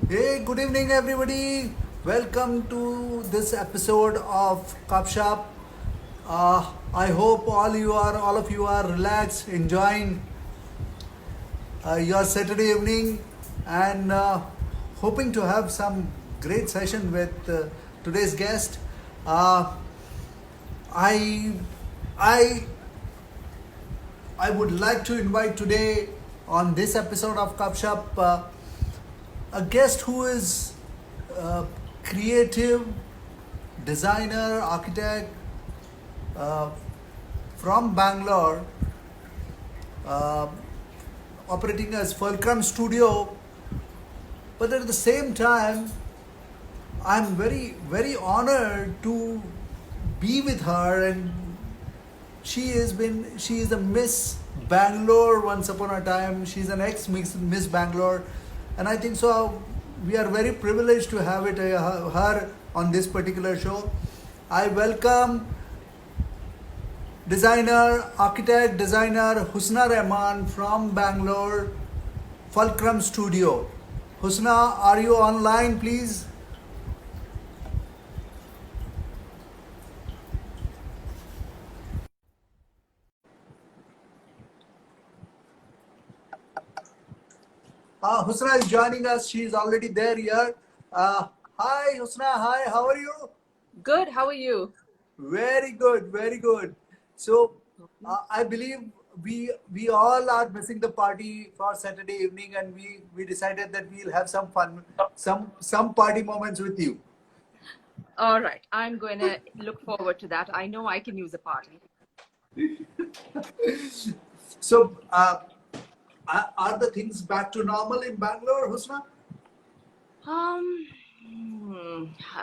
Hey, good evening, everybody. Welcome to this episode of KupShup. I hope all of you are relaxed, enjoying your Saturday evening, and hoping to have some great session with today's guest. Uh, I, I, I would like to invite today on this episode of KupShup a guest who is creative, designer, architect uh, from Bangalore, uh, operating as Fulcrum Studio. But at the same time, I'm very honored to be with her, and she is a Miss Bangalore once upon a time. She's an ex Miss Bangalore, and I think so. We are very privileged to have her on this particular show. I welcome designer Husna Rahaman from Bangalore, Fulcrum Studio. Husna, are you online, please? Husna is joining us. She is already there here. Uh, Hi, Husna. Hi, how are you? Good. How are you? Very good, very good. So, I believe we all are missing the party for Saturday evening, and we decided that we'll have some fun, some party moments with you. All right. I'm going to look forward to that. I know I can use a party. So, are the things back to normal in Bangalore, Husna?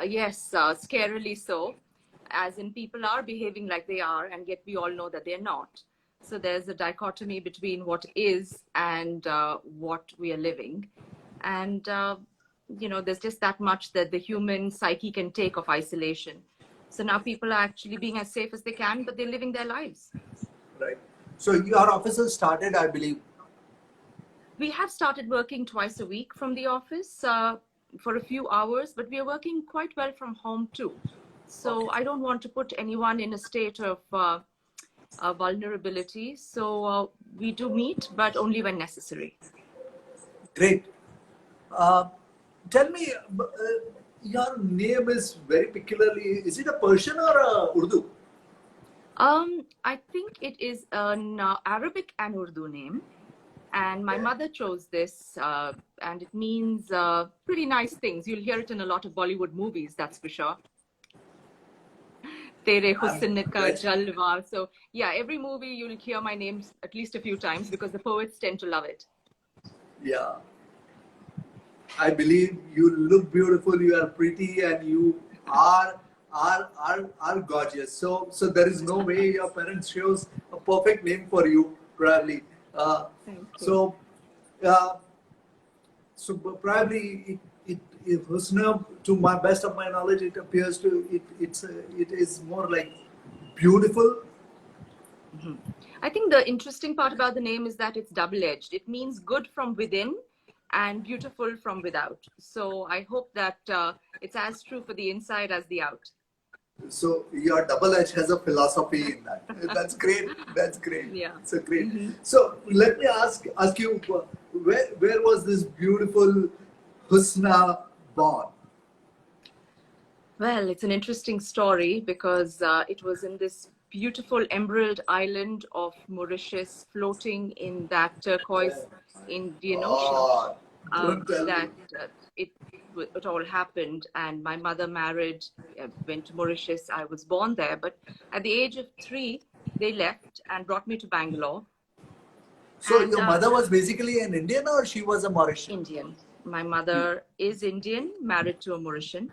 Yes, scarily so, as in people are behaving like they are, and yet we all know that they're not. So there's a dichotomy between what is and what we are living. And, there's just that much that the human psyche can take of isolation. So now people are actually being as safe as they can, but they're living their lives. Right. So your offices started, I believe. We have started working twice a week from the office for a few hours, but we are working quite well from home too. So Okay. I don't want to put anyone in a state of vulnerability. So we do meet, but only when necessary. Great. Uh, Tell me, your name is very peculiarly. Is it a Persian or a Urdu? I think it is an Arabic and Urdu name. And my Okay. mother chose this, and it means pretty nice things. You'll hear it in a lot of Bollywood movies, that's for sure. Tere I'm Husn Ka very, Jalwa. So, yeah, every movie you'll hear my name at least a few times because the poets tend to love it. yeah. I believe you look beautiful. You are pretty, and you are are gorgeous. So there is no way your parents chose a perfect name for you, probably. Uh, Thank you. so. Uh, So probably it Husna, to my best of my knowledge, it appears to it is more like beautiful. Mhm. I think the interesting part about the name is that it's double-edged. It means good from within and beautiful from without. So I hope that it's as true for the inside as the out. So your double H has a philosophy in that. That's great. That's great. Yeah. So great. Hmm. So let me ask you, where was this beautiful Husna born? Well, it's an interesting story because it was in this beautiful emerald island of Mauritius, floating in that turquoise Indian Ocean, Oh, don't tell me. that it it all happened. And my mother married, went to Mauritius. I was born there, but at the age of 3, they left and brought me to Bangalore. So And your mother was basically an Indian, or she was a Mauritian? Indian. My mother is Indian, married to a Mauritian.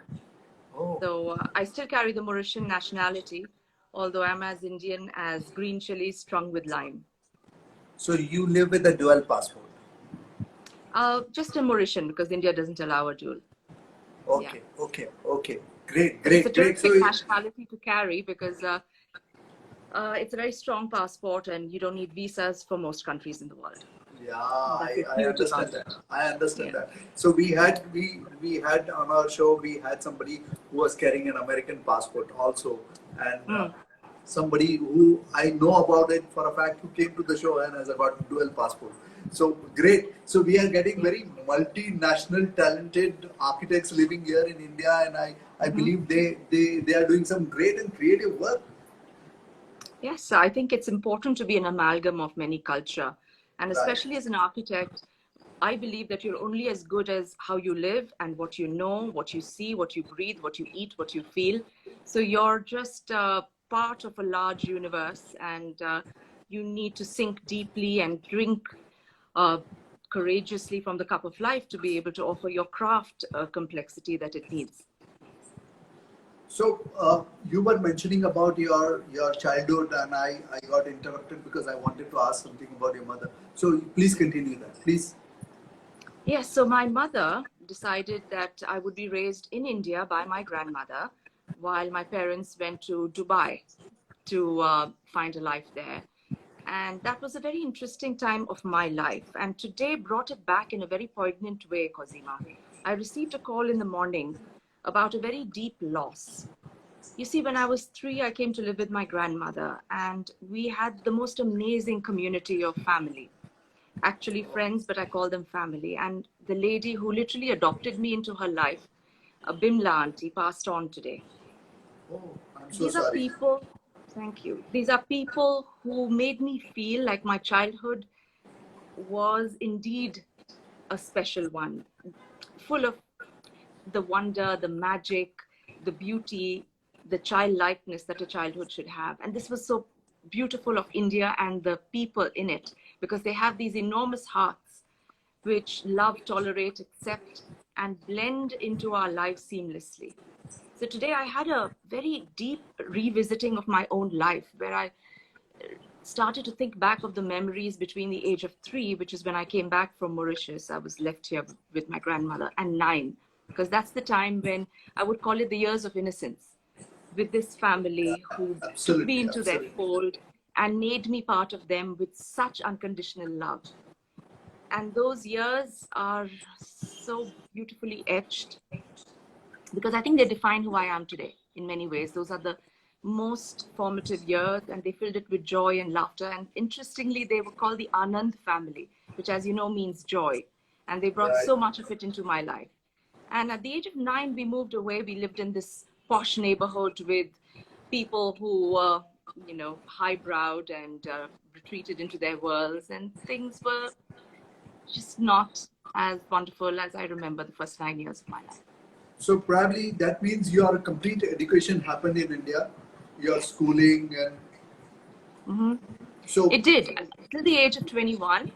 Oh. So I still carry the Mauritian nationality, although I'm as Indian as green chili strung with lime. So you live with a dual passport. Just a Mauritian because India doesn't allow a dual. Yeah. Okay. Great, But it's a great, great. terrific nationality to carry because it's a very strong passport and you don't need visas for most countries in the world. Yeah, That's what's I huge understand about it. that. I understand Yeah. that. So we had on our show, we had somebody who was carrying an American passport also, and Mm. somebody who I know about it for a fact, who came to the show and has got dual passport. So great. So we are getting very multinational talented architects living here in India, and I Mhm. believe they are doing some great and creative work. Yes, I think it's important to be an amalgam of many culture. And Right. especially as an architect, I believe that you're only as good as how you live and what you know, what you see, what you breathe, what you eat, what you feel. So you're just part of a large universe, and you need to sink deeply and drink uh, courageously from the cup of life to be able to offer your craft complexity that it needs. So you were mentioning about your childhood, and I got interrupted because I wanted to ask something about your mother. So please continue that, please. Yes, so my mother decided that I would be raised in India by my grandmother while my parents went to Dubai to find a life there. And that was a very interesting time of my life. And today brought it back in a very poignant way, Khozema. I received a call in the morning about a very deep loss. You see, when I was 3, I came to live with my grandmother, and we had the most amazing community of family. Actually, friends, but I call them family. And the lady who literally adopted me into her life, Bimla auntie, passed on today. Oh, I'm so These are sorry. people, thank you. These are people who made me feel like my childhood was indeed a special one, full of the wonder, the magic, the beauty, the childlikeness that a childhood should have. And this was so beautiful of India and the people in it, because they have these enormous hearts which love, tolerate, accept, and blend into our lives seamlessly. So today I had a very deep revisiting of my own life, where I started to think back of the memories between the age of 3, which is when I came back from Mauritius. I was left here with my grandmother, and 9, because that's the time when I would call it the years of innocence, with this family who took me Absolutely, into their absolutely. fold and made me part of them with such unconditional love. And those years are so beautifully etched, because I think they define who I am today in many ways. Those are the most formative years, and they filled it with joy and laughter. And interestingly, they were called the Anand family, which, as you know, means joy. And they brought Right. so much of it into my life. And at the age of 9, we moved away. We lived in this posh neighborhood with people who were, highbrowed and retreated into their worlds, and things were just not as wonderful as I remember the first 9 years of my life. So probably that means your complete education happened in India, your Yes. schooling, and Hmm. so. It did. Till the age of 21,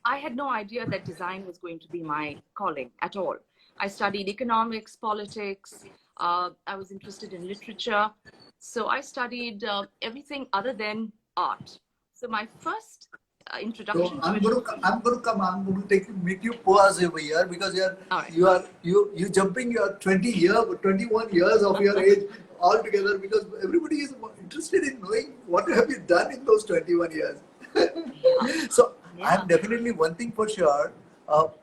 I had no idea that design was going to be my calling at all. I studied economics, politics. I was interested in literature. So I studied everything other than art. So my first So introduction to it was. I'm going to make you pause over here because All right. you jumping your 21 years of your age altogether, because everybody is interested in knowing what have you done in those 21 years. Yeah. So Yeah. I'm definitely one thing for sure.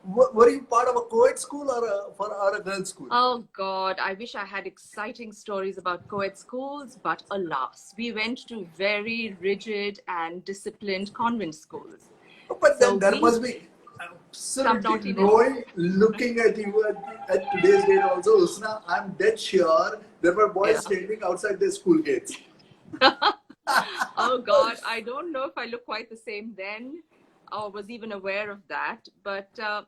Were you part of a co-ed school or a girls' school? Oh God, I wish I had exciting stories about co-ed schools, but alas, we went to very rigid and disciplined convent schools. But So then there we, must be some absolutely naughtiness. no looking at you at today's date also, Husna. I'm dead sure there were boys Yeah. standing outside the school gates. Oh God, I don't know if I look quite the same then or was even aware of that. But uh,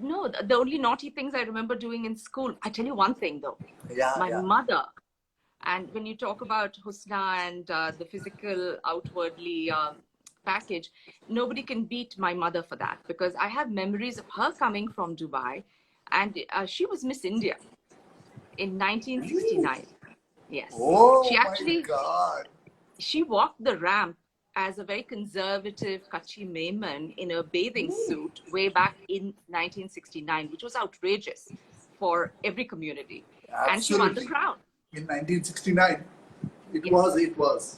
no, the only naughty things I remember doing in school, I tell you one thing though, Yeah, my yeah. mother. And when you talk about Husna and the physical outwardly package, nobody can beat my mother for that, because I have memories of her coming from Dubai, and she was Miss India in Really? 1969. Yes. She Oh my actually, God. she walked the ramp as a very conservative Kachi Maiman in a bathing suit way back in 1969, which was outrageous for every community. And she won the Absolutely. crown. In 1969, it Yes. was.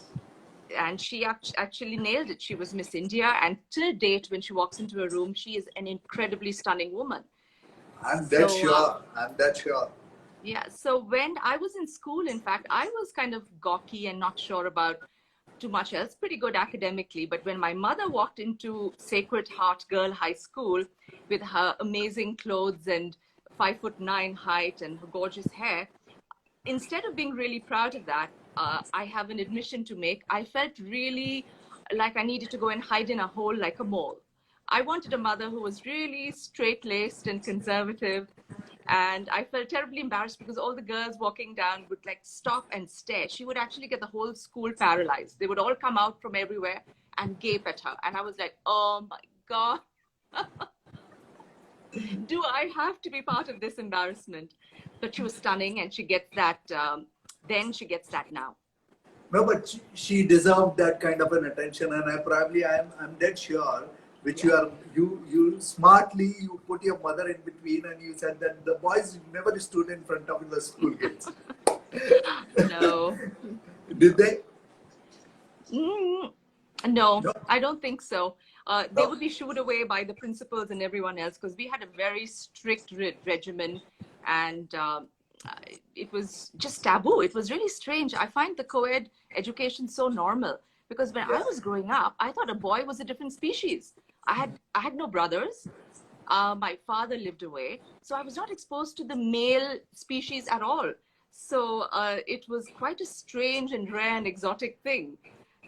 and she actually nailed it. She was Miss India, and till date, when she walks into a room, she is an incredibly stunning woman. I'm that sure. I'm that sure. Yeah. So when I was in school, in fact, I was kind of gawky and not sure about too much else, pretty good academically. But when my mother walked into Sacred Heart Girl High School with her amazing clothes and 5'9" height and her gorgeous hair, instead of being really proud of that, I have an admission to make. I felt really like I needed to go and hide in a hole like a mole. I wanted a mother who was really straight-laced and conservative. And I felt terribly embarrassed because all the girls walking down would like stop and stare. She would actually get the whole school paralyzed. They would all come out from everywhere and gape at her. And I was like, oh my God, do I have to be part of this embarrassment? But she was stunning, and she gets that, then she gets that now. No, but she deserved that kind of an attention, and I'm dead sure. Which you smartly you put your mother in between, and you said that the boys never stood in front of the school kids. No. Did they? No, No. I don't think so. They would be shooed away by the principals and everyone else because we had a very strict regimen, and it was just taboo. It was really strange. I find the co-ed education so normal because when I was growing up, I thought a boy was a different species. I had no brothers. My father lived away, so I was not exposed to the male species at all. So it was quite a strange and rare and exotic thing,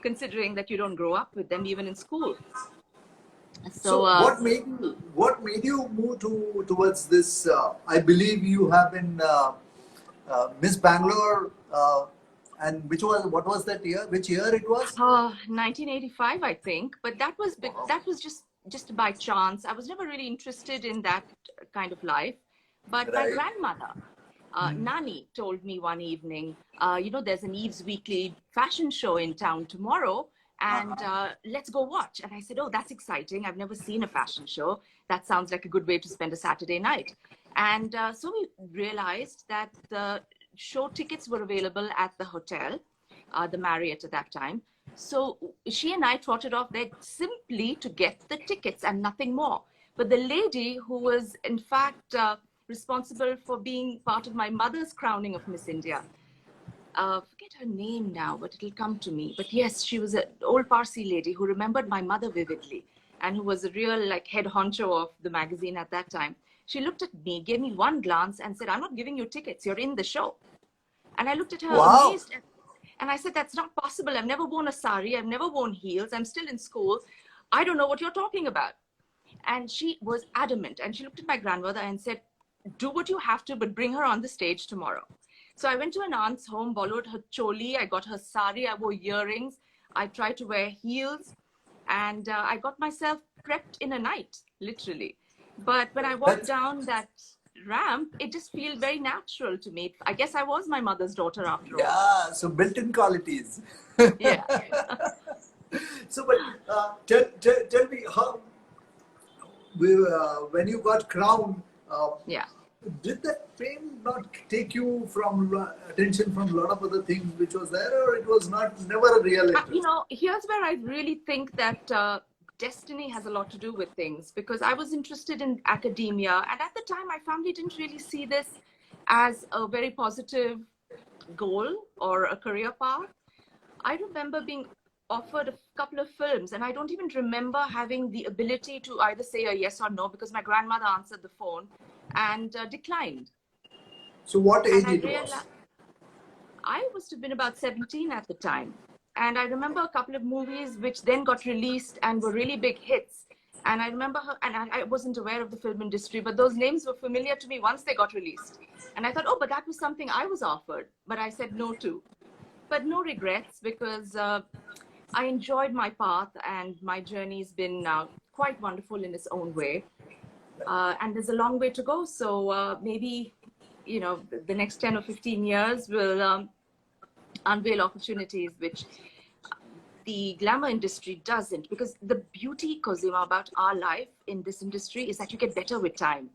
considering that you don't grow up with them even in school. So what made you move towards this? I believe you have been Miss Bangalore, and what was that year? Which year it was? 1985, I think. But that was just by chance. I was never really interested in that kind of life. But my grandmother, Nani, told me one evening, there's an Eve's Weekly fashion show in town tomorrow, and let's go watch. And I said, oh, that's exciting. I've never seen a fashion show. That sounds like a good way to spend a Saturday night. And so we realized that the show tickets were available at the hotel, the Marriott at that time. So she and I trotted off there simply to get the tickets and nothing more. But the lady who was, in fact, responsible for being part of my mother's crowning of Miss India, forget her name now, but it'll come to me. But yes, she was an old Parsi lady who remembered my mother vividly and who was a real head honcho of the magazine at that time. She looked at me, gave me one glance and said, I'm not giving you tickets. You're in the show. And I looked at her amazed. And I said, that's not possible. I've never worn a sari. I've never worn heels. I'm still in school. I don't know what you're talking about. And she was adamant. And she looked at my grandmother and said, do what you have to, but bring her on the stage tomorrow. So I went to an aunt's home, borrowed her choli. I got her sari. I wore earrings. I tried to wear heels. And I got myself prepped in a night, literally. But when I walked down that ramp, it just felt very natural to me. I guess I was my mother's daughter after all. Yeah, so built-in qualities. Yeah. So, but tell me how, when you got crowned, did that fame not take you from attention from a lot of other things which was there, or it was never a real interest? Here's where I really think that destiny has a lot to do with things, because I was interested in academia, and at the time my family didn't really see this as a very positive goal or a career path. I remember being offered a couple of films, and I don't even remember having the ability to either say a yes or no, because my grandmother answered the phone and declined. So what age it was? I must have been about 17 at the time. And I remember a couple of movies which then got released and were really big hits. And I remember her, and I wasn't aware of the film industry, but those names were familiar to me once they got released. And I thought, oh, but that was something I was offered, but I said no to. But no regrets, because I enjoyed my path, and my journey's been quite wonderful in its own way. And there's a long way to go. So maybe, the next 10 or 15 years will unveil opportunities which the glamour industry doesn't. Because the beauty, Khozema, about our life in this industry is that you get better with time.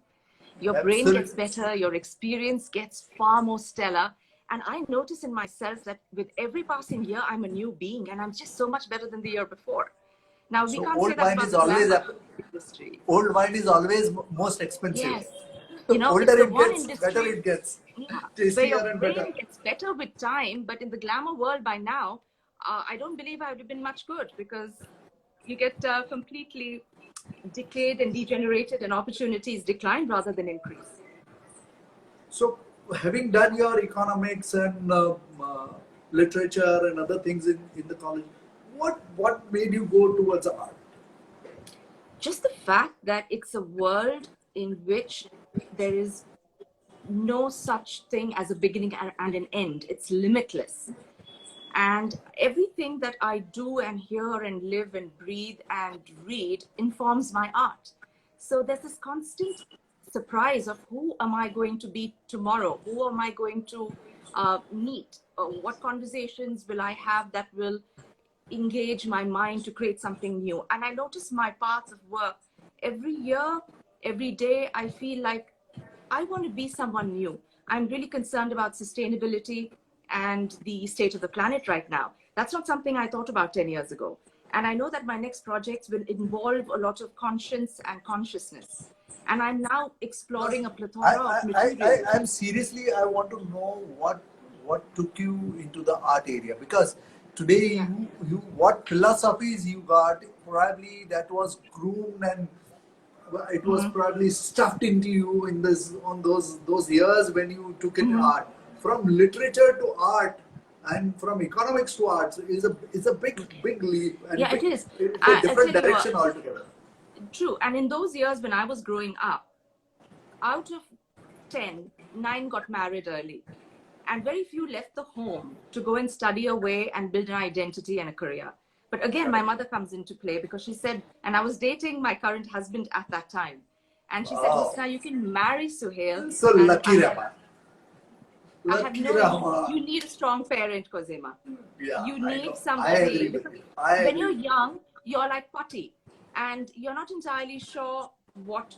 Your brain gets better, your experience gets far more stellar, And I notice in myself that with every passing year, I'm a new being, and I'm just so much better than the year before. Now, we So can't say that about the glamour industry. old wine is always most expensive. Yes. You know, it's Older the it one gets, better industry, it gets. yeah, where your Tastier and better. brain gets better with time. But in the glamour world by now, I don't believe I would have been much good, because you get completely decayed and degenerated, and opportunities decline rather than increase. So, having done your economics and literature and other things in the college, what made you go towards art? Just the fact that it's a world in which there is no such thing as a beginning and an end. It's limitless. And everything that I do and hear and live and breathe and read informs my art. So there's this constant surprise of who am I going to be tomorrow? Who am I going to meet? What conversations will I have that will engage my mind to create something new? And I notice my paths of work every year, every day. I feel like I want to be someone new. I'm really concerned about sustainability and the state of the planet right now. That's not something I thought about 10 years ago. And I know that my next projects will involve a lot of conscience and consciousness. And I'm now exploring a plethora of materials. I'm seriously, I want to know what took you into the art area, because today Yeah. you what philosophies you got, probably that was groomed and it was probably stuffed into you in this on those years when you took in art. From literature to art and from economics to arts is a big leap, and Yeah, it is. it's a I'll tell different you what, direction altogether. true. And in those years when I was growing up, out of 10, 9 got married early. And very few left the home to go and study away and build an identity and a career. But again, my mother comes into play, because she said, and I was dating my current husband at that time. And she said, Wow. Husna, you can marry Suhail. So And lucky Rama. I had Lucky no, Rama. you need a strong parent, Khozema. Yeah, You I need know. I somebody, agree with because you. I when agree you're with you. young, you're like putty, and you're not entirely sure what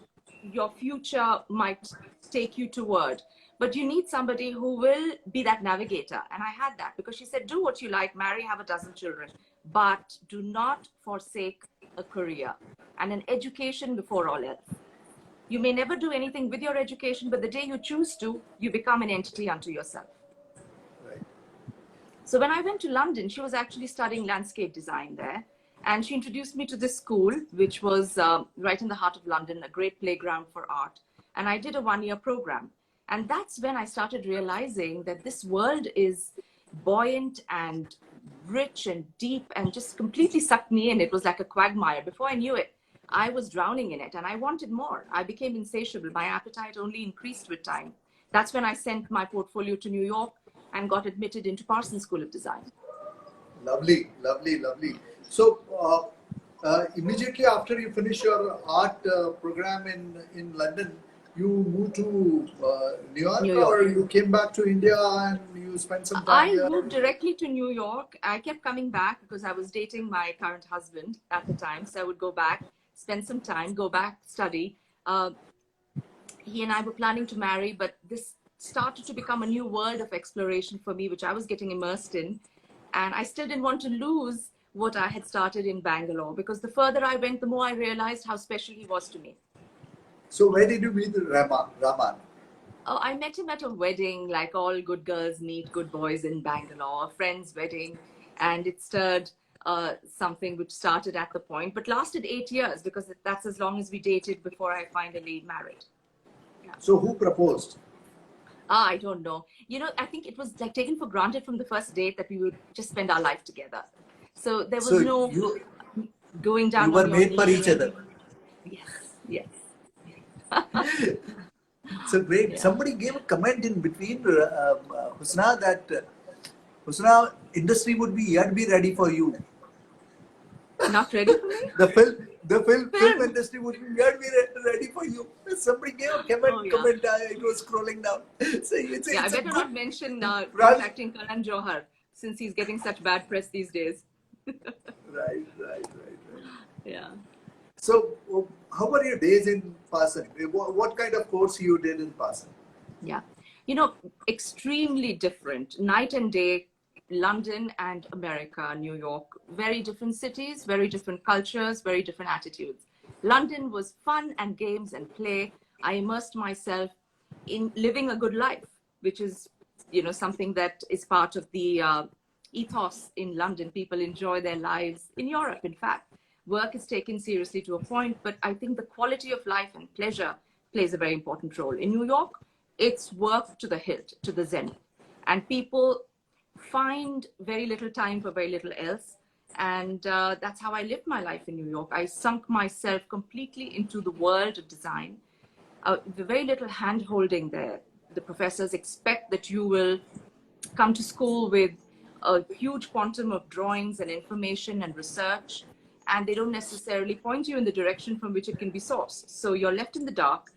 your future might take you toward. But you need somebody who will be that navigator. And I had that, because she said, do what you like, marry, have a dozen children, but do not forsake a career and an education before all else. You may never do anything with your education, but the day you choose to, you become an entity unto yourself. Right. So when I went to London, she was actually studying landscape design there. And she introduced me to this school, which was right in the heart of London, a great playground for art. And I did a 1-year program. And that's when I started realizing that this world is buoyant and rich and deep, and just completely sucked me in. It was like a quagmire. Before I knew it, I was drowning in it, and I wanted more. I became insatiable. My appetite only increased with time. That's when I sent my portfolio to New York and got admitted into Parsons School of Design. Lovely, lovely, lovely. So, immediately after you finish your art program in London, you moved to New York, New or York. you came back to India and you spent some time I here? moved directly to New York. I kept coming back because I was dating my current husband at the time. So I would go back, spend some time, go back, study. He and I were planning to marry, but this started to become a new world of exploration for me, which I was getting immersed in. And I still didn't want to lose what I had started in Bangalore, because the further I went, the more I realized how special he was to me. So, where did you meet Raman? Oh, I met him at a wedding, like all good girls meet good boys in Bangalore, a friend's wedding. And it stirred something which started at the point, but lasted 8 years, because that's as long as we dated before I finally married. Yeah. So, who proposed? I don't know. You know, I think it was like taken for granted from the first date that we would just spend our life together. So there was So, no going you down were on your made for knees each or other. anything. Yes, So great. yeah. Somebody gave a comment in between, Husna, that Husna, industry would be yet be ready for you. Not ready for me? The film Film. industry would be yet be ready for you. Somebody gave a Oh, yeah. comment. It was scrolling down. So Yeah, I it's a better good. not mention Right, contacting Karan Johar, since he's getting such bad press these days. right. Yeah. So, how were your days in Pasan? What kind of course you did in Pasan? Yeah. you know, extremely different, night and day. London and America, New York, very different cities, very different cultures, very different attitudes. London was fun and games and play. I immersed myself in living a good life, which is, you know, something that is part of the ethos in London. People enjoy their lives. In Europe, in fact, work is taken seriously to a point, but I think the quality of life and pleasure plays a very important role. In New York, it's work to the hilt, to the zenith. And people find very little time for very little else. And that's how I lived my life in New York. I sunk myself completely into the world of design. Very little hand holding there. The professors expect that you will come to school with a huge quantum of drawings and information and research, and they don't necessarily point you in the direction from which it can be sourced. So you're left in the dark.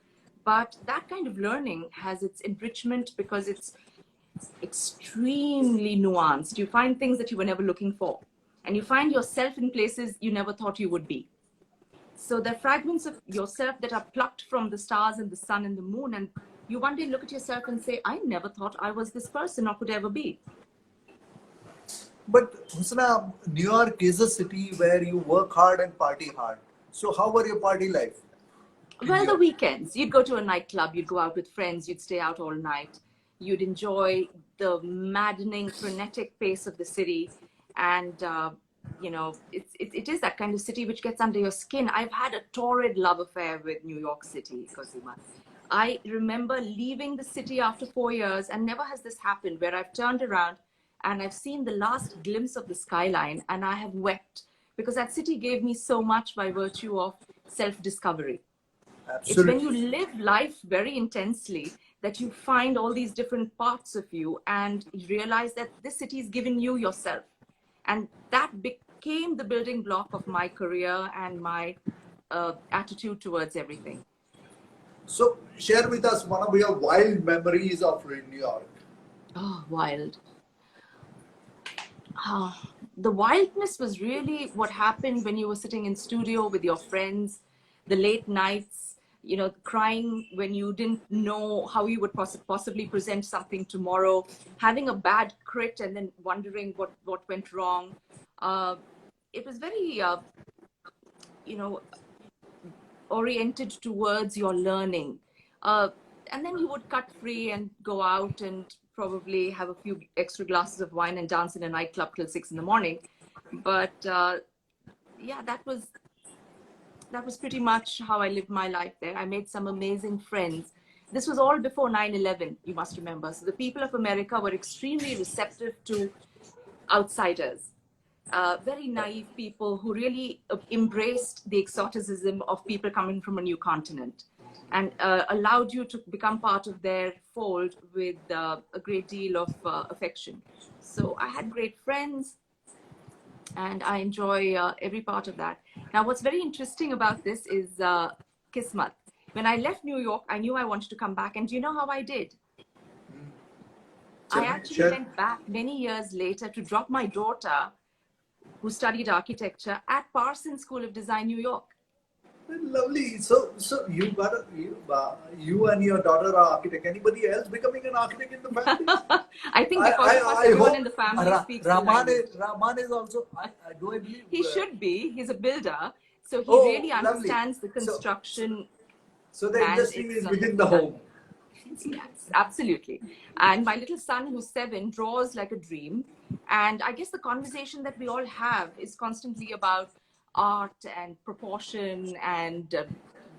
But that kind of learning has its enrichment because it's extremely nuanced. You find things that you were never looking for, and you find yourself in places you never thought you would be. So there are fragments of yourself that are plucked from the stars and the sun and the moon, and you one day look at yourself and say, I never thought I was this person or could ever be. But Husna, New York is a city where you work hard and party hard. So how were your party life? Well, the weekends, you'd go to a nightclub, you'd go out with friends, you'd stay out all night, you'd enjoy the maddening, frenetic pace of the city. And, you know, it is that kind of city which gets under your skin. I've had a torrid love affair with New York City, Khozema. I remember leaving the city after 4 years, and never has this happened, where I've turned around and I've seen the last glimpse of the skyline and I have wept, because that city gave me so much by virtue of self-discovery. Absolutely. It's when you live life very intensely that you find all these different parts of you and you realize that this city is giving you yourself. And that became the building block of my career and my attitude towards everything. So share with us one of your wild memories of New York. Oh, wild. The wildness was really what happened when you were sitting in studio with your friends, the late nights, you know, crying when you didn't know how you would possibly present something tomorrow, having a bad crit and then wondering what went wrong. It was very, you know, oriented towards your learning. And then you would cut free and go out and probably have a few extra glasses of wine and dance in a nightclub till 6 in the morning. But yeah, that was pretty much how I lived my life there. I made some amazing friends. This was all before 9/11, you must remember. So the people of America were extremely receptive to outsiders. Very naive people who really embraced the exoticism of people coming from a new continent, and allowed you to become part of their fold with a great deal of affection. So I had great friends, and I enjoy every part of that. Now, what's very interesting about this is Kismat. When I left New York, I knew I wanted to come back, and do you know how I did? I actually went back many years later to drop my daughter, who studied architecture, at Parsons School of Design, New York. Lovely. So you got you and your daughter are architect. Anybody else becoming an architect in the family? I think because of us, everyone in the family speaks Rahman is also. Do I believe he should be? He's a builder, so he really understands the construction. So the industry is within the home. Yes, absolutely. And my little son, who's 7, draws like a dream. And I guess the conversation that we all have is constantly about art and proportion and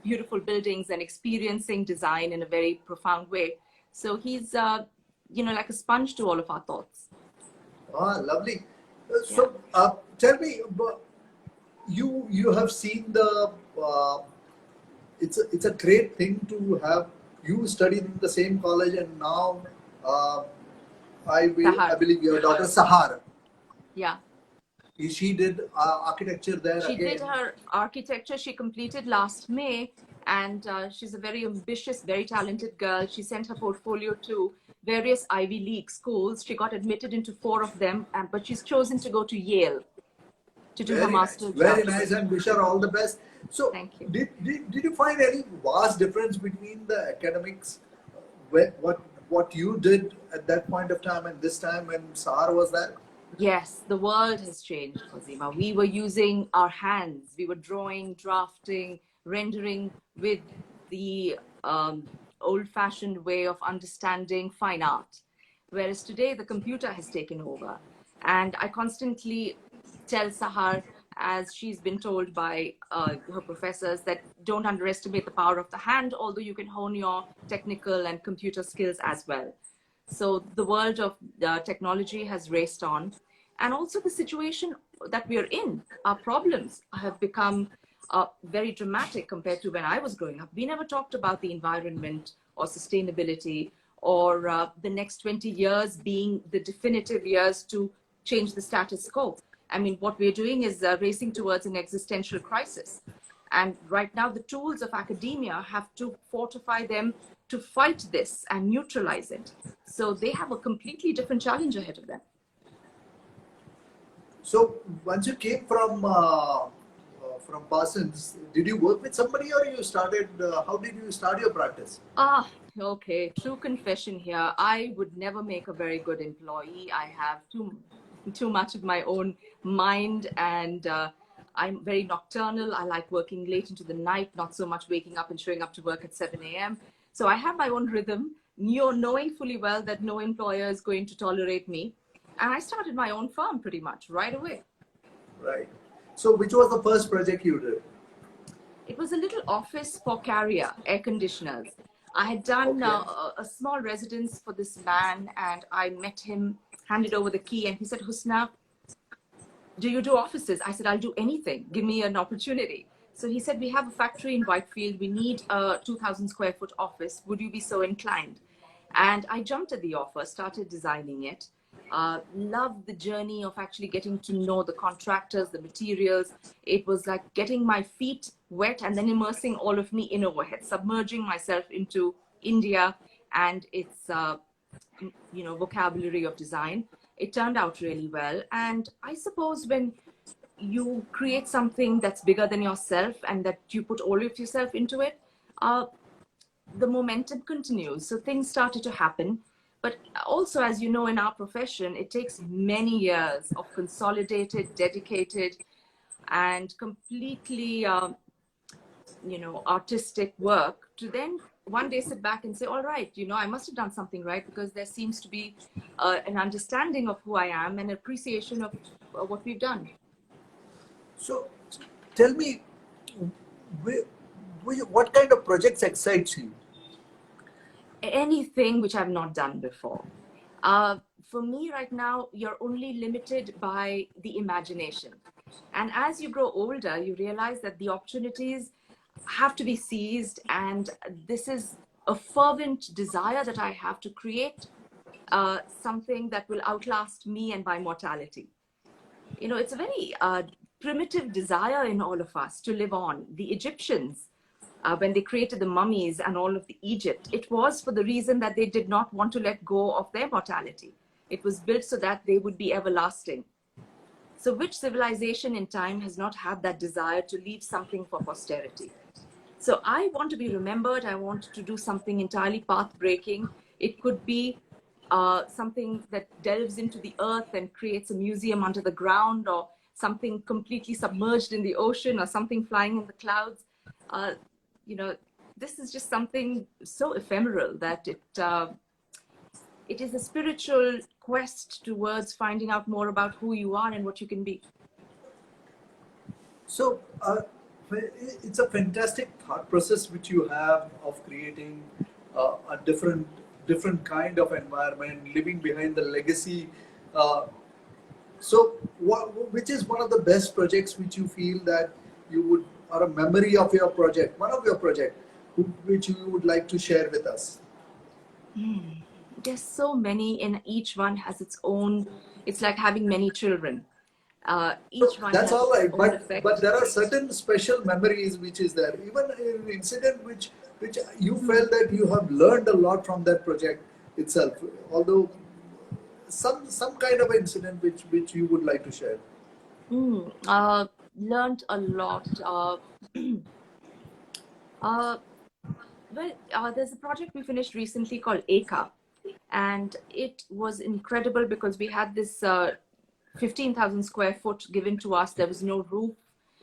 beautiful buildings and experiencing design in a very profound way. So he's, you know, like a sponge to all of our thoughts. Ah, lovely. So tell me, you have seen the. It's a great thing to have. You studied in the same college, and now I believe your daughter Sahar. Yeah. She did architecture there. She did her architecture. She completed last May, and she's a very ambitious, very talented girl. She sent her portfolio to various Ivy League schools. She got admitted into 4 of them, but she's chosen to go to Yale to do her master's. Very nice, and wish her all the best. So, thank you. Did you find any vast difference between the academics, what what you did at that point of time and this time when Sahar was there? Yes, the world has changed, Khozema. We were using our hands. We were drawing, drafting, rendering with the old-fashioned way of understanding fine art. Whereas today, the computer has taken over. And I constantly tell Sahar, as she's been told by her professors, that don't underestimate the power of the hand, although you can hone your technical and computer skills as well. So the world of technology has raced on. And also the situation that we are in, our problems have become very dramatic compared to when I was growing up. We never talked about the environment or sustainability or the next 20 years being the definitive years to change the status quo. I mean, what we're doing is racing towards an existential crisis. And right now, the tools of academia have to fortify them to fight this and neutralize it. So they have a completely different challenge ahead of them. So once you came from Parsons, did you work with somebody or you started? How did you start your practice? Okay. True confession here. I would never make a very good employee. I have too much of my own mind, and I'm very nocturnal. I like working late into the night, not so much waking up and showing up to work at 7 a.m. So I have my own rhythm, knowing fully well that no employer is going to tolerate me. And I started my own firm pretty much right away. Right. So which was the first project you did? It was a little office for Carrier, air conditioners. I had done a small residence for this man, and I met him, handed over the key, and he said, Husna, do you do offices? I said, I'll do anything. Give me an opportunity. So he said, we have a factory in Whitefield. We need a 2,000 square foot office. Would you be so inclined? And I jumped at the offer, started designing it. Loved the journey of actually getting to know the contractors, the materials. It was like getting my feet wet and then immersing all of me in overhead, submerging myself into India and its vocabulary of design. It turned out really well. And I suppose when you create something that's bigger than yourself and that you put all of yourself into it, the momentum continues. So things started to happen. But also, as you know, in our profession, it takes many years of consolidated, dedicated, and completely, artistic work to then one day sit back and say, all right, I must have done something right, because there seems to be an understanding of who I am and appreciation of what we've done. So tell me, what kind of projects excites you? Anything which I've not done before. For me right now, you're only limited by the imagination. And as you grow older, you realize that the opportunities have to be seized. And this is a fervent desire that I have to create something that will outlast me and my mortality. It's a very primitive desire in all of us to live on. The Egyptians, when they created the mummies and all of the Egypt, it was for the reason that they did not want to let go of their mortality. It was built so that they would be everlasting. So which civilization in time has not had that desire to leave something for posterity? So I want to be remembered. I want to do something entirely path-breaking. It could be something that delves into the earth and creates a museum under the ground, or something completely submerged in the ocean, or something flying in the clouds. This is just something so ephemeral that it is a spiritual quest towards finding out more about who you are and what you can be. So it's a fantastic thought process which you have of creating a different kind of environment, living behind the legacy. So which is one of the best projects which you feel that you would, or a memory of your project, one of your project, which you would like to share with us? There's so many, and each one has its own. It's like having many children. Each one that's has all right, its own effect. but there are certain special memories which is there, even an incident which you felt that you have learned a lot from that project itself, although some kind of incident which you would like to share. Learned a lot. There's a project we finished recently called ACA. And it was incredible because we had this 15,000 square foot given to us. There was no roof.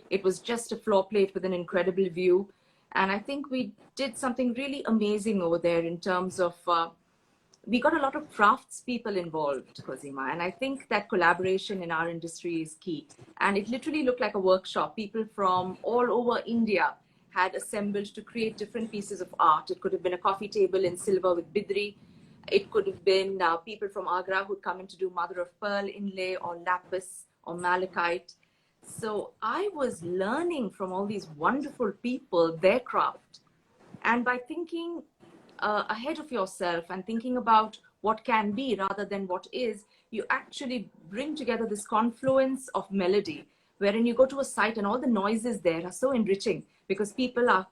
It was just a floor plate with an incredible view. And I think we did something really amazing over there in terms of, we got a lot of craftspeople involved, Khozema. And I think that collaboration in our industry is key. And it literally looked like a workshop. People from all over India had assembled to create different pieces of art. It could have been a coffee table in silver with bidri. It could have been people from Agra who'd come in to do mother of pearl inlay or lapis or malachite. So I was learning from all these wonderful people, their craft. And by thinking ahead of yourself and thinking about what can be rather than what is, you actually bring together this confluence of melody, wherein you go to a site and all the noises there are so enriching because people are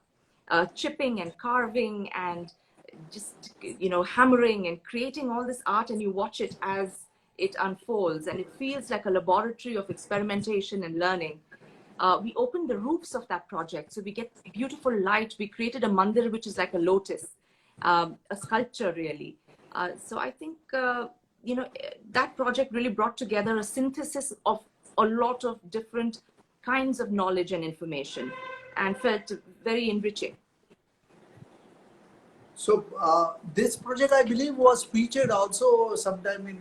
chipping and carving and just, you know, hammering and creating all this art, and you watch it as it unfolds, and it feels like a laboratory of experimentation and learning. We opened the roofs of that project, so we get beautiful light. We created a mandir, which is like a lotus, a sculpture really. So I think, you know, that project really brought together a synthesis of a lot of different kinds of knowledge and information and felt very enriching. So this project, I believe, was featured also sometime in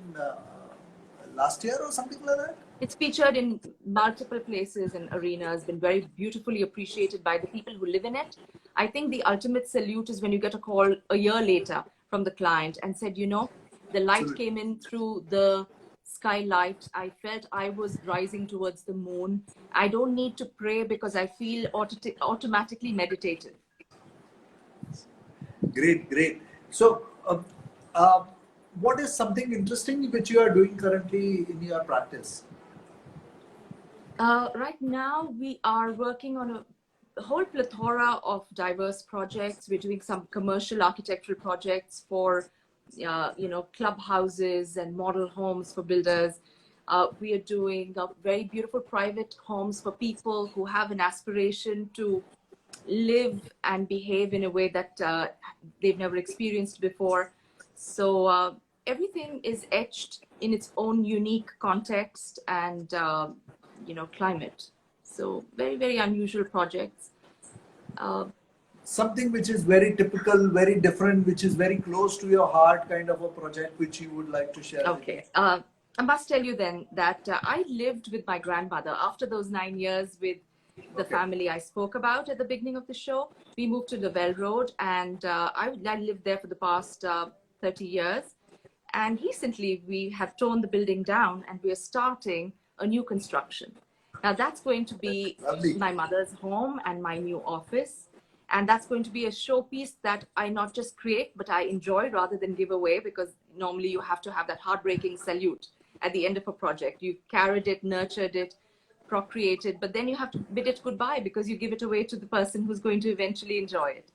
last year or something like that. It's featured in multiple places and arenas, been very beautifully appreciated by the people who live in it. I think the ultimate salute is when you get a call a year later from the client and said, you know, the light came in through the skylight. I felt I was rising towards the moon. I don't need to pray because I feel automatically meditative. Great, great. So, what is something interesting which you are doing currently in your practice? Right now, we are working on a whole plethora of diverse projects. We're doing some commercial architectural projects for, you know, clubhouses and model homes for builders. We are doing very beautiful private homes for people who have an aspiration to live and behave in a way that they've never experienced before. So everything is etched in its own unique context and you know, climate. So very, very unusual projects. Something which is very typical, very different, which is very close to your heart, kind of a project which you would like to share. Okay. I must tell you then that I lived with my grandmother after those 9 years with the family I spoke about at the beginning of the show. We moved to Lavelle Road, and I lived there for the past 30 years. And recently we have torn the building down and we are starting a new construction. Now that's going to be my mother's home and my new office. And that's going to be a showpiece that I not just create, but I enjoy rather than give away, because normally you have to have that heartbreaking salute at the end of a project. You've carried it, nurtured it, procreated, but then you have to bid it goodbye because you give it away to the person who's going to eventually enjoy it.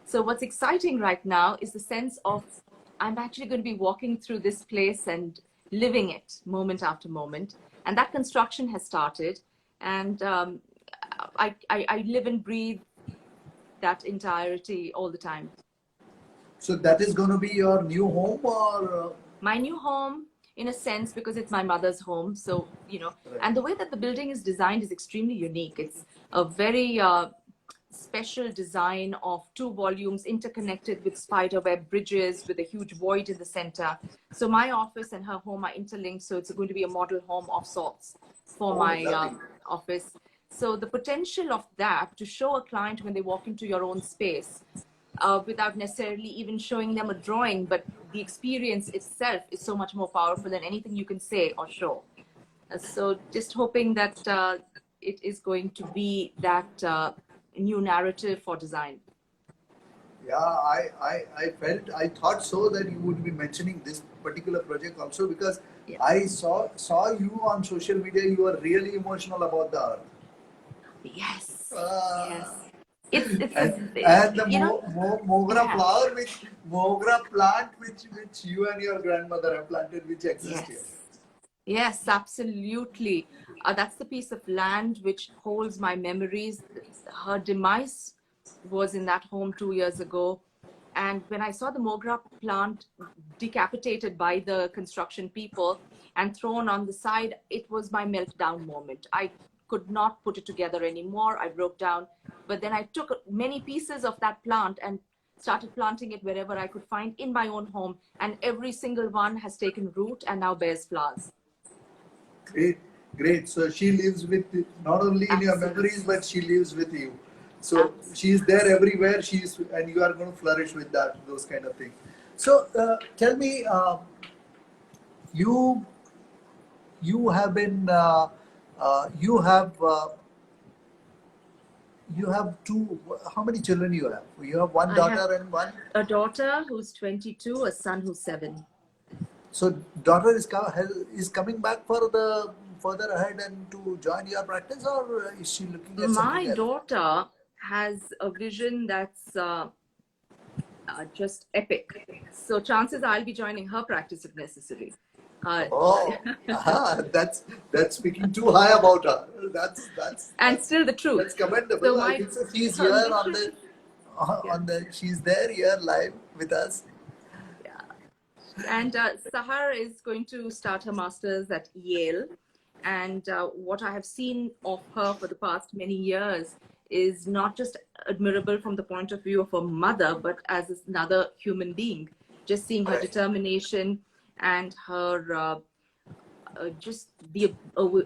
So what's exciting right now is the sense of I'm actually going to be walking through this place and living it moment after moment. And that construction has started. And I live and breathe that entirety all the time. So that is going to be your new home, or? My new home, in a sense, because it's my mother's home. So, you know, and the way that the building is designed is extremely unique. It's a very special design of 2 volumes interconnected with spiderweb bridges with a huge void in the center. So my office and her home are interlinked. So it's going to be a model home of sorts for my office. So the potential of that to show a client when they walk into your own space without necessarily even showing them a drawing, but the experience itself is so much more powerful than anything you can say or show. So just hoping that it is going to be that new narrative for design. Yeah, I thought so that you would be mentioning this particular project also, because I saw you on social media. You are really emotional about the art. Yes. Yes. It's and the Mogra flower, Mogra plant, which you and your grandmother have planted, which exists here. Yes, absolutely. That's the piece of land which holds my memories. Her demise was in that home 2 years ago. And when I saw the mogra plant decapitated by the construction people and thrown on the side, it was my meltdown moment. I could not put it together anymore. I broke down. But then I took many pieces of that plant and started planting it wherever I could find in my own home. And every single one has taken root and now bears flowers. Great, great. So she lives with, not only in your memories, but she lives with you. So she's there everywhere. And you are going to flourish with that, those kind of things. So tell me, you have been, you have two. How many children you have? You have one daughter and one. A daughter who's 22, a son who's 7. So daughter is coming back for the further ahead and to join your practice, or is she looking at something else? My daughter has a vision that's just epic. So chances are I'll be joining her practice if necessary. That's speaking too high about her. That's still the truth. That's commendable. So I think so. She's here on the she's there here live with us. And Sahar is going to start her master's at Yale. And what I have seen of her for the past many years is not just admirable from the point of view of a mother, but as another human being. Just seeing her determination and her just the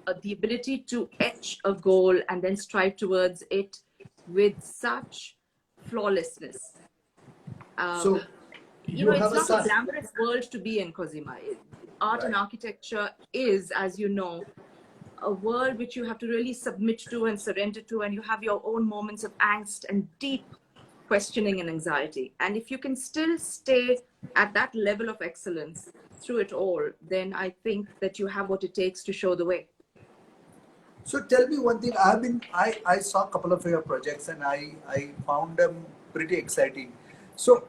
ability to etch a goal and then strive towards it with such flawlessness. So it's not a glamorous world to be in, Khozema. Art and architecture is, as you know, a world which you have to really submit to and surrender to, and you have your own moments of angst and deep questioning and anxiety. And if you can still stay at that level of excellence through it all, then I think that you have what it takes to show the way. So tell me one thing. I saw a couple of your projects and I found them pretty exciting. So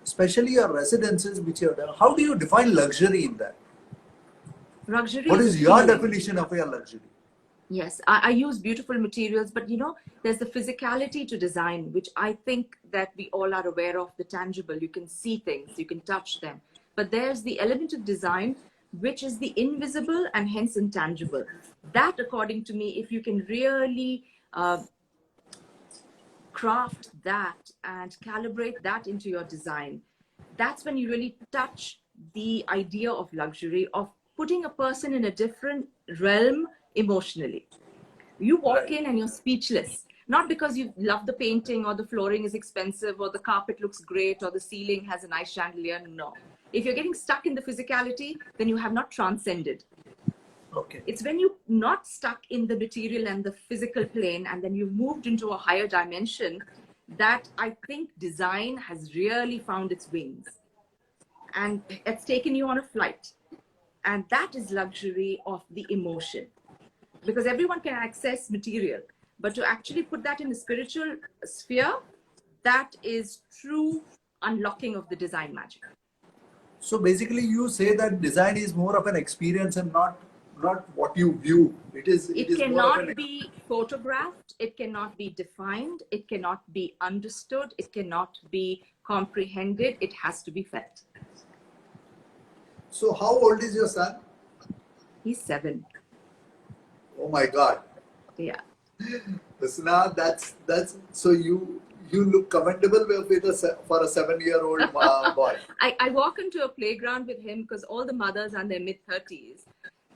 especially your residences which you have done, how do you define luxury in that? Luxury. What is your definition of your luxury? Yes, I use beautiful materials, but there's the physicality to design, which I think that we all are aware of, the tangible. You can see things, you can touch them. But there's the element of design, which is the invisible and hence intangible. That, according to me, if you can really craft that and calibrate that into your design, that's when you really touch the idea of luxury, of putting a person in a different realm emotionally. You walk in and you're speechless, not because you love the painting or the flooring is expensive or the carpet looks great or the ceiling has a nice chandelier. No. If you're getting stuck in the physicality, then you have not transcended. Okay. It's when you're not stuck in the material and the physical plane and then you've moved into a higher dimension that I think design has really found its wings. And it's taken you on a flight. And that is luxury of the emotion. Because everyone can access material. But to actually put that in the spiritual sphere, that is true unlocking of the design magic. So basically you say that design is more of an experience and not what you view. It cannot be photographed, it cannot be defined, it cannot be understood, it cannot be comprehended, it has to be felt. So how old is your son? He's 7. Oh my God. Yeah. Husna, that's so you look commendable for a 7-year-old boy. I walk into a playground with him because all the mothers are in their mid-30s,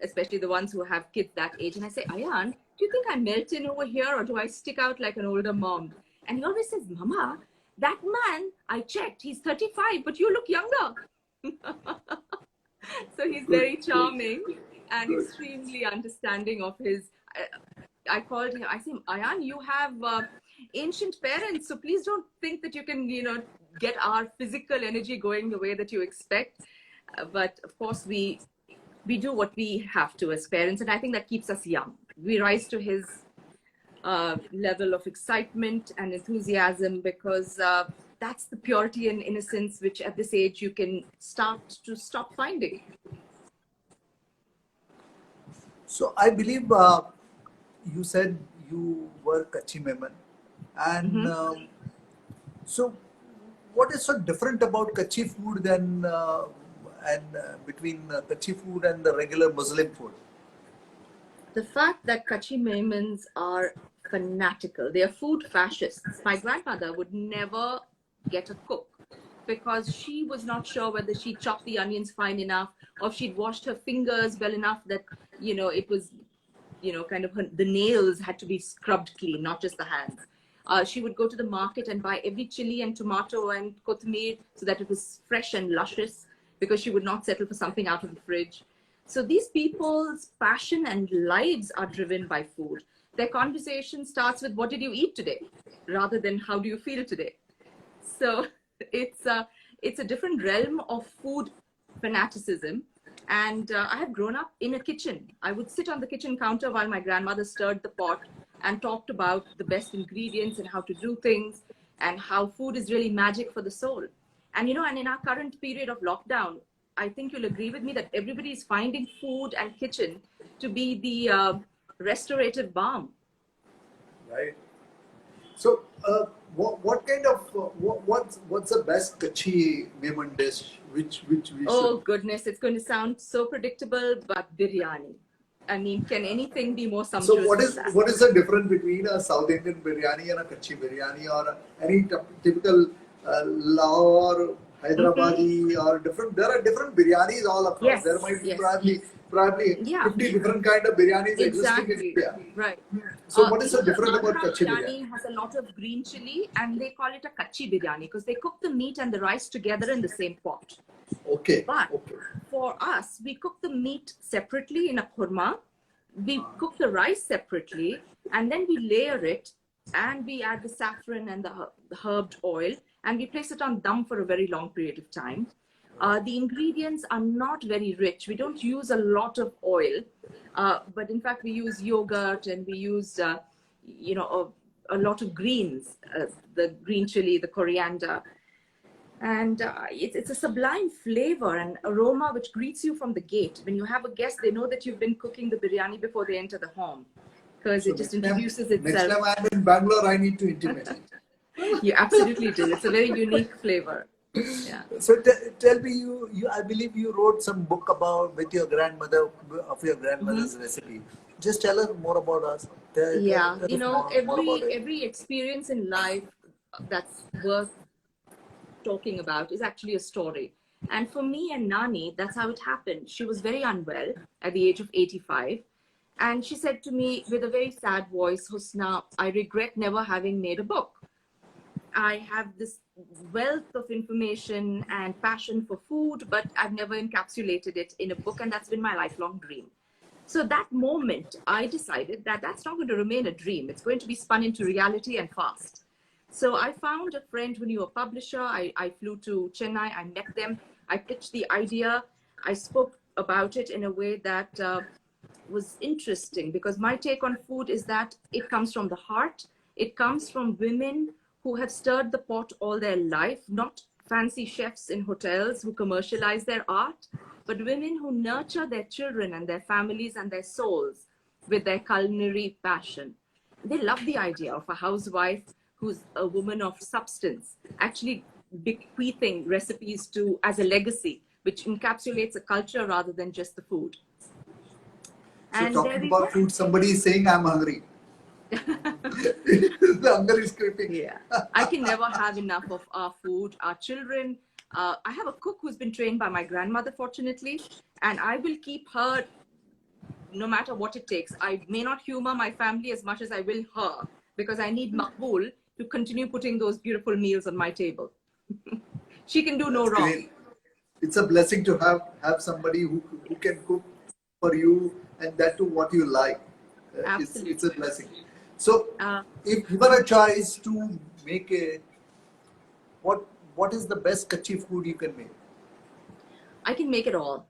especially the ones who have kids that age. And I say, Ayan, do you think I melt in over here or do I stick out like an older mom? And he always says, Mama, that man, I checked, he's 35, but you look younger. So he's very charming and extremely understanding of his. I called him, I said, Ayan, you have ancient parents, so please don't think that you can, get our physical energy going the way that you expect. But of course, we do what we have to as parents, and I think that keeps us young. We rise to his level of excitement and enthusiasm because that's the purity and innocence which at this age you can stop finding. So I believe you said you were Kachi Meman, and so what is so different about Kachi food than between Kachi food and the regular Muslim food? The fact that Kachi Memons are fanatical, they are food fascists. My grandmother would never get a cook because she was not sure whether she chopped the onions fine enough or if she'd washed her fingers well enough that, it was, kind of the nails had to be scrubbed clean, not just the hands. She would go to the market and buy every chili and tomato and kothmir so that it was fresh and luscious because she would not settle for something out of the fridge. So these people's passion and lives are driven by food. Their conversation starts with, what did you eat today? Rather than, how do you feel today? So it's a different realm of food fanaticism. And I have grown up in a kitchen. I would sit on the kitchen counter while my grandmother stirred the pot and talked about the best ingredients and how to do things and how food is really magic for the soul. And, and in our current period of lockdown, I think you'll agree with me that everybody is finding food and kitchen to be the restorative balm. Right. So, what kind of what's the best Kachi Memon dish? Which we Oh goodness, it's going to sound so predictable, but biryani. I mean, can anything be more sumptuous? So, than that? what is the difference between a South Indian biryani and a Kachi biryani, or any typical Lahore, Hyderabadi, or different? There are different biryanis all across. Yes, There might be yes. probably 50 different kind of biryanis existing in India. Right. So what is so different about Andhra Kachi biryani biryani? has a lot of green chili, and they call it a kachi biryani because they cook the meat and the rice together in the same pot. Okay. But okay. for us, we cook the meat separately in a kurma. We cook the rice separately, and then we layer it, and we add the saffron and the herbed oil, and we place it on dum for a very long period of time. The ingredients are not very rich. We don't use a lot of oil, but in fact, we use yogurt and we use, a lot of greens, the green chili, the coriander. And it's a sublime flavor and aroma which greets you from the gate. When you have a guest, they know that you've been cooking the biryani before they enter the home because it just introduces itself. Next time I'm in Bangalore, I need to intimate. You absolutely do. It's a very unique flavor. Yeah. So tell me, I believe you wrote some book about with your grandmother of your grandmother's recipe. Just tell us more about us. Yeah, Tell us more about it. every experience in life that's worth talking about is actually a story. And for me and Nani, that's how it happened. She was very unwell at the age of 85. And she said to me with a very sad voice, Husna, I regret never having made a book. I have this wealth of information and passion for food, but I've never encapsulated it in a book. And that's been my lifelong dream. So that moment, I decided that that's not going to remain a dream. It's going to be spun into reality and fast. So I found a friend who knew a publisher. I flew to Chennai. I met them. I pitched the idea. I spoke about it in a way that was interesting because my take on food is that it comes from the heart. It comes from women who have stirred the pot all their life, not fancy chefs in hotels who commercialize their art, but women who nurture their children and their families and their souls with their culinary passion. They love the idea of a housewife who's a woman of substance, actually bequeathing recipes to as a legacy, which encapsulates a culture rather than just the food. So and talking about food, somebody is saying I'm hungry. The hunger is creeping. Yeah, I can never have enough of our food, our children. I have a cook who's been trained by my grandmother, fortunately, and I will keep her no matter what it takes. I may not humor my family as much as I will her because I need Makbul to continue putting those beautiful meals on my table. She can do no wrong. Great. It's a blessing to have somebody who can cook for you and that to what you like. Absolutely. It's a blessing. So, if you were a choice to make what is the best kachi food you can make? I can make it all.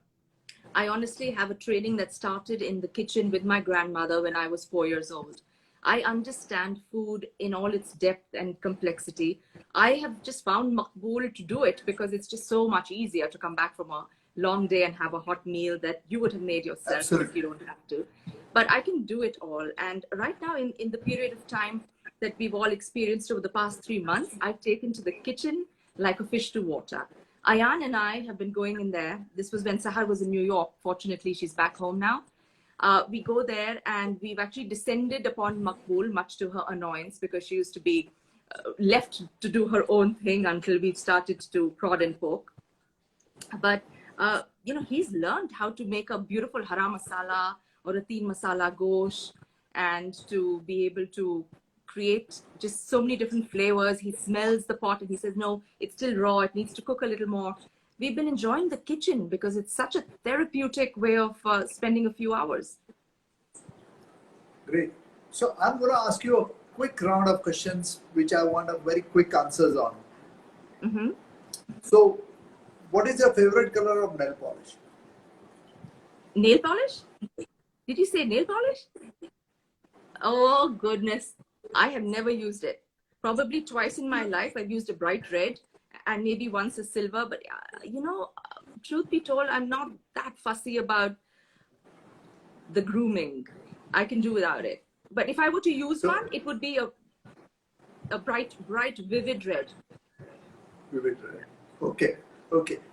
I honestly have a training that started in the kitchen with my grandmother when I was 4 years old. I understand food in all its depth and complexity. I have just found Makbul to do it because it's just so much easier to come back from a long day and have a hot meal that you would have made yourself. Absolutely. If you don't have to. But I can do it all. And right now in the period of time that we've all experienced over the past 3 months, I've taken to the kitchen like a fish to water. Ayan and I have been going in there. This was when Sahar was in New York. Fortunately, she's back home now. We go there and we've actually descended upon Makbul, much to her annoyance, because she used to be left to do her own thing until we started to prod and poke. But, he's learned how to make a beautiful hara masala or a teen masala gosh, and to be able to create just so many different flavors. He smells the pot and he says, no, it's still raw. It needs to cook a little more. We've been enjoying the kitchen because it's such a therapeutic way of spending a few hours. Great. So I'm going to ask you a quick round of questions, which I want a very quick answers on. Mm-hmm. So, what is your favorite color of nail polish? Nail polish? Did you say nail polish? Oh, goodness. I have never used it. Probably twice in my life, I've used a bright red and maybe once a silver. But, truth be told, I'm not that fussy about the grooming. I can do without it. But if I were to use one, it would be a bright, vivid red. Vivid red. Okay.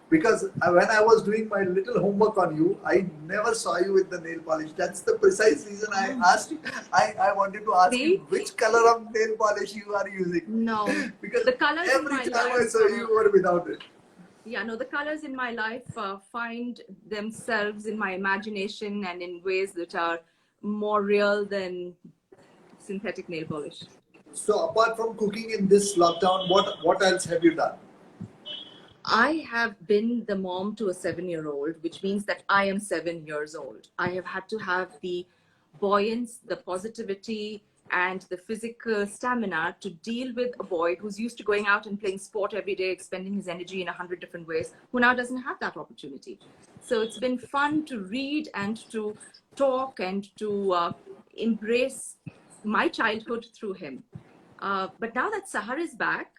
Because when I was doing my little homework on you, I never saw you with the nail polish. That's the precise reason I asked you. I wanted to ask you which color of nail polish you are using. No. Because the colors every time I saw you were without it. Yeah, no, the colors in my life find themselves in my imagination and in ways that are more real than synthetic nail polish. So apart from cooking in this lockdown, what else have you done? I have been the mom to a 7-year-old, which means that I am 7 years old. I have had to have the buoyance, the positivity, and the physical stamina to deal with a boy who's used to going out and playing sport every day, expending his energy in 100 different ways, who now doesn't have that opportunity. So it's been fun to read and to talk and to embrace my childhood through him. But now that Sahar is back,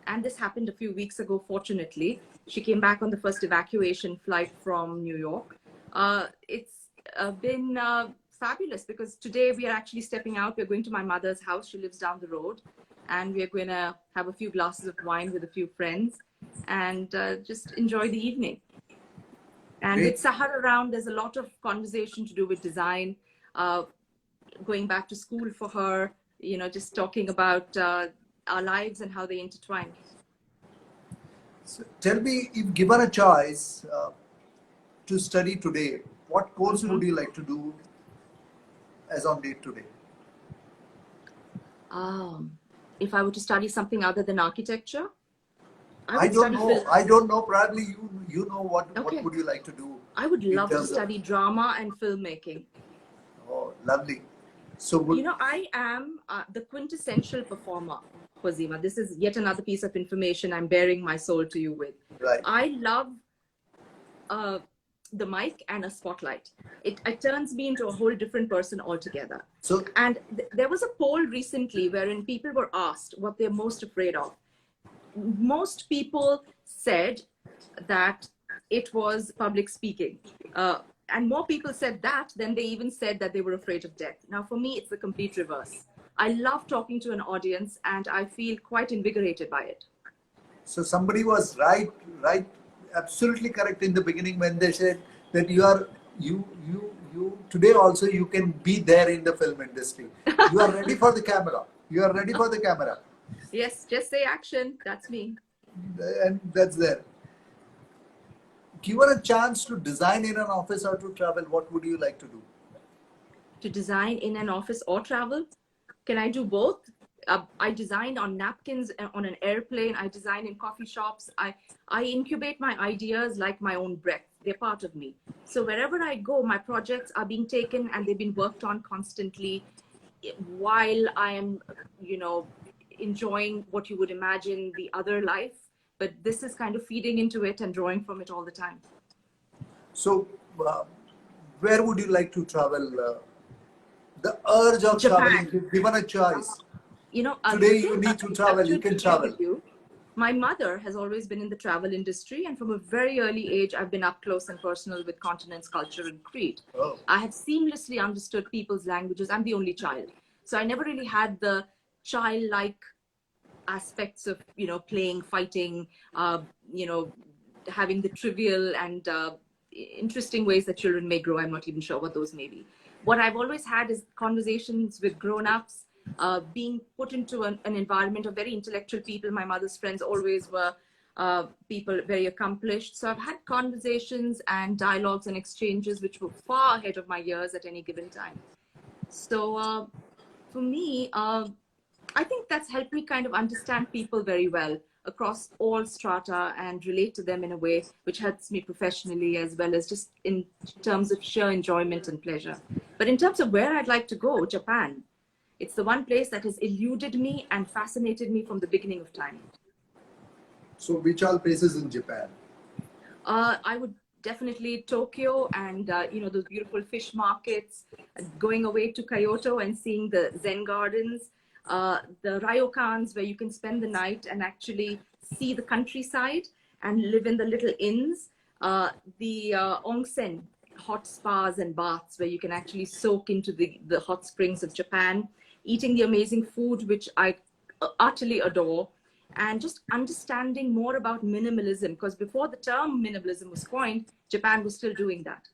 and this happened a few weeks ago, fortunately, she came back on the first evacuation flight from New York. It's been fabulous because today we are actually stepping out. We're going to my mother's house. She lives down the road. And we're going to have a few glasses of wine with a few friends and just enjoy the evening. And with Sahar around, there's a lot of conversation to do with design, going back to school for her, just talking about our lives and how they intertwine. So tell me, if given a choice to study today, what course would you like to do as on date today? If I were to study something other than architecture, I don't know. Probably you know what would you like to do? I would love to study drama and filmmaking. Oh, lovely. So I am the quintessential performer, Khozema. This is yet another piece of information I'm bearing my soul to you with. Right. I love the mic and a spotlight. It turns me into a whole different person altogether. And there was a poll recently wherein people were asked what they're most afraid of. Most people said that it was public speaking. And more people said that than they even said that they were afraid of death. Now, for me, it's the complete reverse. I love talking to an audience and I feel quite invigorated by it. So somebody was right, absolutely correct in the beginning when they said that you today also you can be there in the film industry. You are ready for the camera. You are ready for the camera. Yes, just say action. That's me. And that's there. Given a chance to design in an office or to travel, what would you like to do? To design in an office or travel? Can I do both? I designed on napkins on an airplane. I design in coffee shops. I incubate my ideas like my own breath. They're part of me. So wherever I go, my projects are being taken and they've been worked on constantly while I am, enjoying what you would imagine the other life. But this is kind of feeding into it and drawing from it all the time. So where would you like to travel? The urge of Japan. traveling, given a choice. Today you need to travel, you can travel. My mother has always been in the travel industry, and from a very early age, I've been up close and personal with continents, culture, and creed. Oh. I have seamlessly understood people's languages. I'm the only child. So I never really had the childlike aspects of, playing, fighting, having the trivial and interesting ways that children may grow. I'm not even sure what those may be. What I've always had is conversations with grown-ups, being put into an environment of very intellectual people. My mother's friends always were people very accomplished. So I've had conversations and dialogues and exchanges which were far ahead of my years at any given time. So for me, I think that's helped me kind of understand people very well across all strata and relate to them in a way which helps me professionally as well as just in terms of sheer enjoyment and pleasure. But in terms of where I'd like to go, Japan. It's the one place that has eluded me and fascinated me from the beginning of time. So which all places in Japan? I would definitely Tokyo and, those beautiful fish markets, going away to Kyoto and seeing the Zen gardens, the ryokans where you can spend the night and actually see the countryside and live in the little inns, the onsen, hot spas and baths where you can actually soak into the hot springs of Japan, eating the amazing food, which I utterly adore, and just understanding more about minimalism, because before the term minimalism was coined, Japan was still doing that.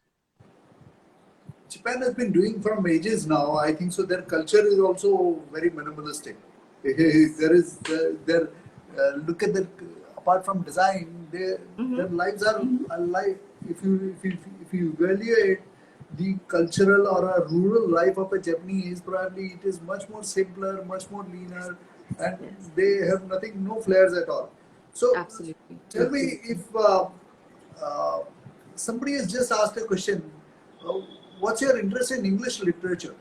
Japan has been doing from ages now. I think so. Their culture is also very minimalistic. Look at their, apart from design, their lives are alive. If you evaluate the cultural or a rural life of a Japanese, probably it is much more simpler, much more leaner, and they have nothing, no flares at all. So, absolutely. Tell me if somebody has just asked a question. What's your interest in English literature?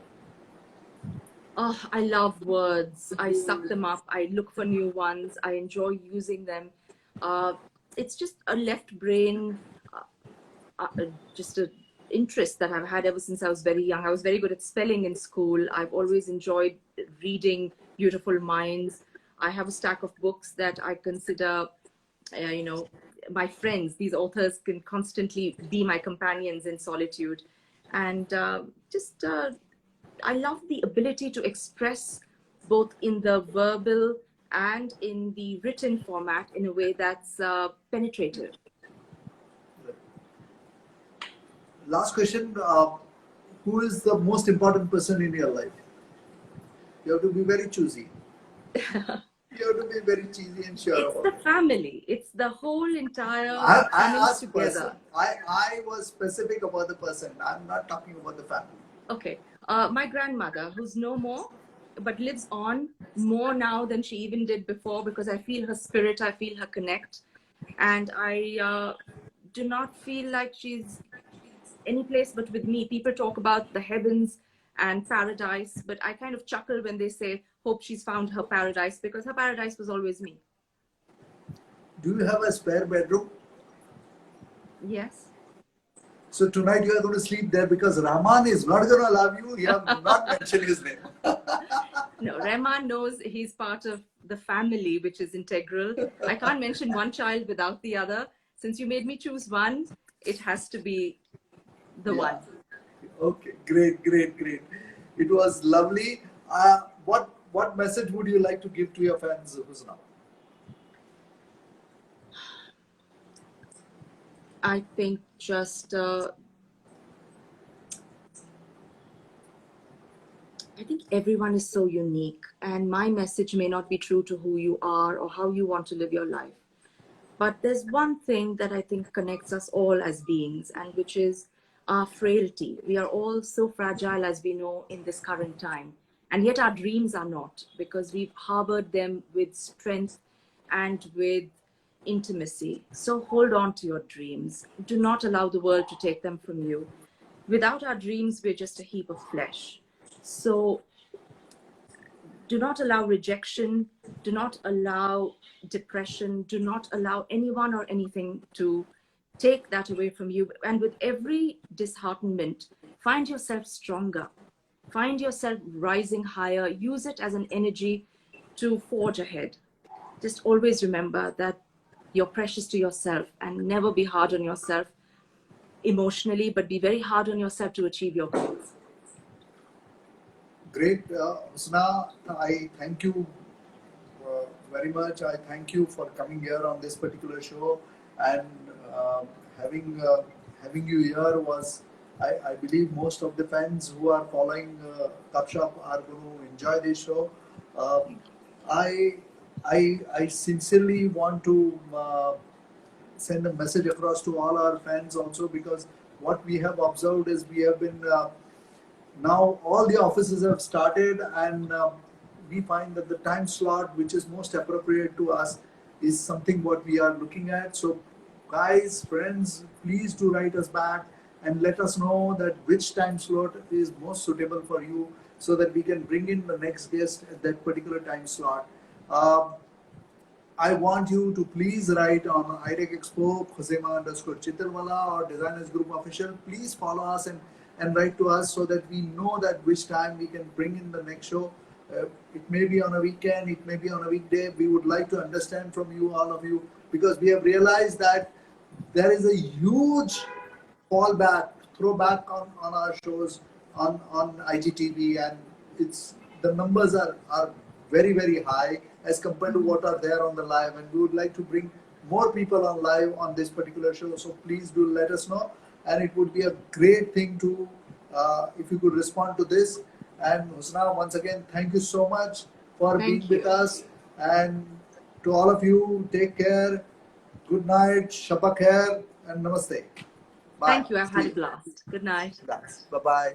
Oh, I love words. I suck them up. I look for new ones. I enjoy using them. It's just a left brain, just an interest that I've had ever since I was very young. I was very good at spelling in school. I've always enjoyed reading beautiful minds. I have a stack of books that I consider, my friends. These authors can constantly be my companions in solitude. And I love the ability to express both in the verbal and in the written format in a way that's penetrative. Last question. Who is the most important person in your life? You have to be very choosy. You have to be very cheesy and sure it's about the it. family. It's the whole entire I coming asked together. person. I was specific about the person. I'm not talking about the family. Okay. My grandmother, who's no more, but lives on more now than she even did before, because I feel her spirit, I feel her connect. And I do not feel like she's any place but with me. People talk about the heavens and paradise, but I kind of chuckle when they say, hope she's found her paradise, because her paradise was always me. Do you have a spare bedroom? Yes. So tonight you are going to sleep there because Rahman is not going to allow you. You have not mentioned his name. No, Rahman knows he's part of the family, which is integral. I can't mention one child without the other. Since you made me choose one, it has to be the one. Okay, great. It was lovely. What message would you like to give to your fans, Husna? I think just I think everyone is so unique, and my message may not be true to who you are or how you want to live your life. But there's one thing that I think connects us all as beings, and which is our frailty. We are all so fragile, as we know, in this current time. And yet our dreams are not, because we've harbored them with strength and with intimacy. So hold on to your dreams. Do not allow the world to take them from you. Without our dreams, we're just a heap of flesh. So do not allow rejection, do not allow depression, do not allow anyone or anything to take that away from you. And with every disheartenment, find yourself stronger, find yourself rising higher, use it as an energy to forge ahead. Just always remember that you're precious to yourself, and never be hard on yourself emotionally, but be very hard on yourself to achieve your goals. Great, Husna. I thank you very much. I thank you for coming here on this particular show, and having having you here was, I believe, most of the fans who are following KupShup are going to enjoy this show. Uh, I, I sincerely want to send a message across to all our fans also, because what we have observed is we have been now all the offices have started, and we find that the time slot which is most appropriate to us is something what we are looking at. So guys, friends, please do write us back and let us know that which time slot is most suitable for you, so that we can bring in the next guest at that particular time slot. I want you to please write on iDAC Expo, Khozema_Chitalwala or Designers Group Official. Please follow us and write to us, so that we know that which time we can bring in the next show. It may be on a weekend, it may be on a weekday. We would like to understand from you, all of you, because we have realized that there is a huge fallback, throwback on our shows on IGTV, and it's the numbers are very, very high as compared to what are there on the live, and we would like to bring more people on live on this particular show. So please do let us know, and it would be a great thing to if you could respond to this. And Husna, once again, thank you so much for being with us, and to all of you, take care, good night, Shabba Khair, and Namaste. Bye. Thank you. I've had a blast. Good night. Thanks. Bye bye.